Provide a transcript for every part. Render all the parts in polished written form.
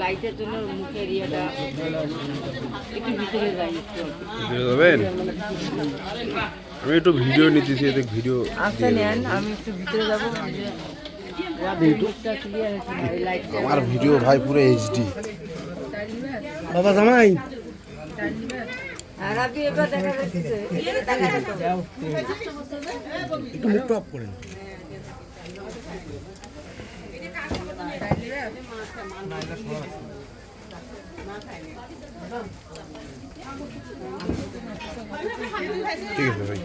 লাইটের জন্য মুখের ইয়েটা একটু ভিতরে যাই যাবেন। আমি একটু ভিডিও নিতেছি, এতে ভিডিও আচ্ছা নেন, আমি একটু ভিতরে যাবো। আমার ভিডিও ভাই পুরো এইচডি। বাবা জামাই একটু মুখটা অফ করেন। ঠিক আছে ভাই।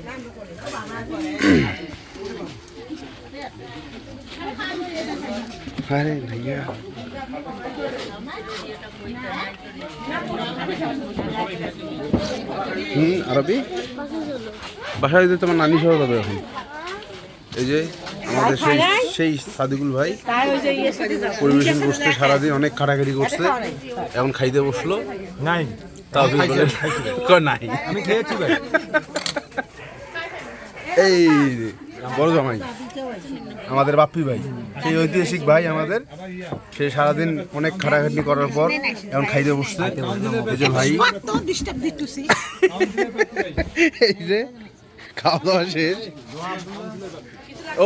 আরে ভাইয়া আরবি বাসায় যেতে তোমার নানি সহ যাবে এখন। এই যে আমাদের সেই সাদিকুল ভাই পরিবেশন করছে, সারাদিন অনেক খাটাখাটি করছে, এখন খাইতে বসলো। নাই তাও নাই, আমি খেয়েছি ভাই। এই বড় জামাই আমাদের বাপ্পি ভাই, সেই ঐতিহাসিক ভাই আমাদের, সে সারাদিন অনেক খাটাখাটনি করার পর এখন খাইতে বসছে। এই যে ভাই, এই যে খাওয়া দাওয়া শেষ।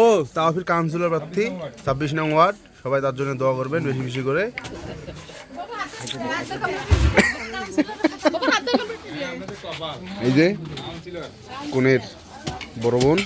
ও তাওফির কাউন্সিলর প্রার্থী 26 নং ওয়ার্ড, সবাই তার জন্য দোয়া করবেন বেশি বেশি করে। এই যে কোনের বড় বোন।